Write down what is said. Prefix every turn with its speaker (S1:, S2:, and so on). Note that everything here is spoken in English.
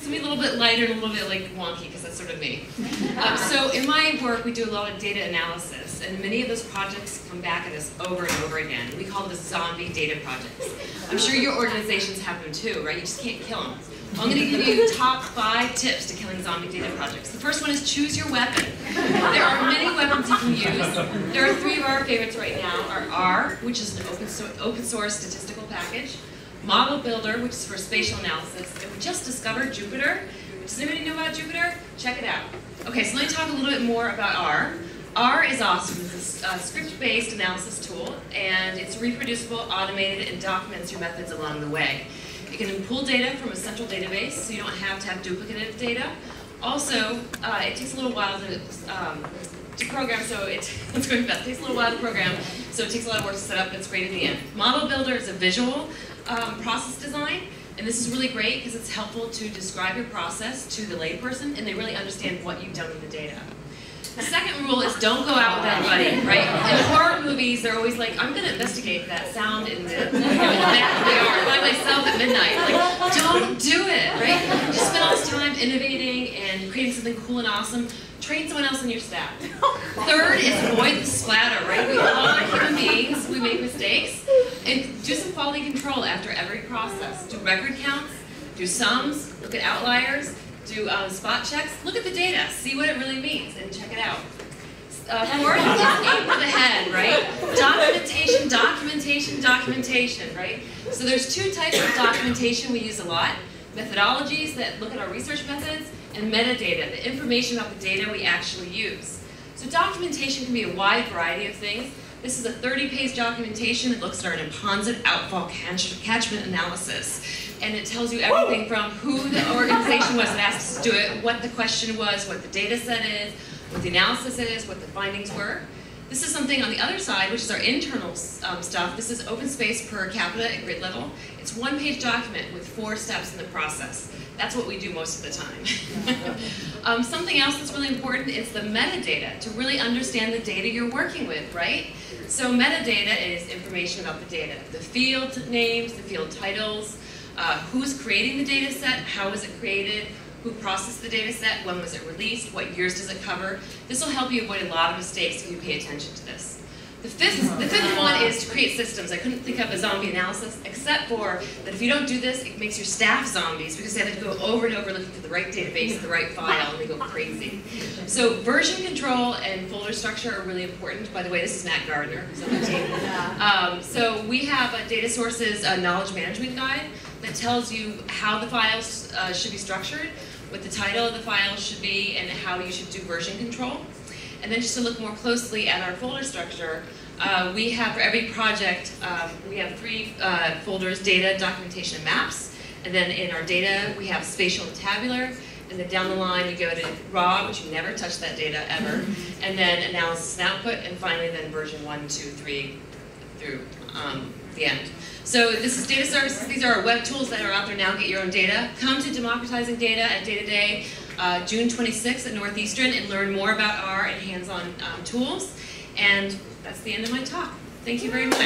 S1: It's going to be a little bit lighter and a little bit like wonky because that's sort of me. So in my work, we do a lot of data analysis, and many of those projects come back at us over and over again. We call them zombie data projects. I'm sure your organizations have them too, right? You just can't kill them. I'm going to give you top 5 tips to killing zombie data projects. The first one is choose your weapon. There are many weapons you can use. There are 3 of our favorites right now are R, which is an open source statistical package, Model Builder, which is for spatial analysis, and we just discovered Jupyter. Does anybody know about Jupyter? Check it out. Okay, so let me talk a little bit more about R. R is awesome. It's a script-based analysis tool, and it's reproducible, automated, and documents your methods along the way. It can pull data from a central database, so you don't have to have duplicative data. Also, it takes a little while to program, so it takes a little while to program, so it takes a lot of work to set up, but it's great in the end. Model Builder is a visual process design, and this is really great because it's helpful to describe your process to the layperson, and they really understand what you've done with the data. The second rule is don't go out with anybody, right? In horror movies, they're always like, I'm going to investigate that sound in the back of the yard by myself at midnight. Like, don't do it, right? Just spend all this time innovating and creating something cool and awesome. Train someone else in your staff. Third is avoid the splatter, right? We all are human beings. We make mistakes. And do some quality control after every process. Do record counts, do sums, look at outliers, do spot checks, look at the data, see what it really means, and check it out. Fourth is aim for the head, right? Documentation, documentation, documentation, right? So there's 2 types of documentation we use a lot. Methodologies that look at our research methods, and metadata, the information about the data we actually use. So documentation can be a wide variety of things. This is a 30-page documentation. It looks at our composite outfall catchment analysis. And it tells you everything from who the organization was that asked us to do it, what the question was, what the data set is, what the analysis is, what the findings were. This is something on the other side, which is our internal stuff. This is open space per capita at grid level. It's 1-page document with 4 steps in the process. That's what we do most of the time. Something else that's really important is the metadata, to really understand the data you're working with, right? So metadata is information about the data. The field names, the field titles, who's creating the data set, how was it created, who processed the data set, when was it released, what years does it cover. This will help you avoid a lot of mistakes if you pay attention to this. The fifth one is to create systems. I couldn't think of a zombie analysis, except for that if you don't do this, it makes your staff zombies because they have to go over and over looking for the right database, the right file, and they go crazy. So version control and folder structure are really important. By the way, this is Matt Gardner, who's on the team. So we have a data sources knowledge management guide that tells you how the files should be structured, what the title of the file should be, and how you should do version control. And then just to look more closely at our folder structure, we have for every project, we have 3 folders, data, documentation, and maps. And then in our data, we have spatial and tabular. And then down the line, you go to raw, which you never touch that data ever. And then analysis and output. And finally, then version 1, 2, 3 through the end. So this is data services. These are our web tools that are out there now. Get your own data. Come to Democratizing Data at Data Day, June 26th at Northeastern, and learn more about R and hands-on tools. And that's the end of my talk. Thank you very much.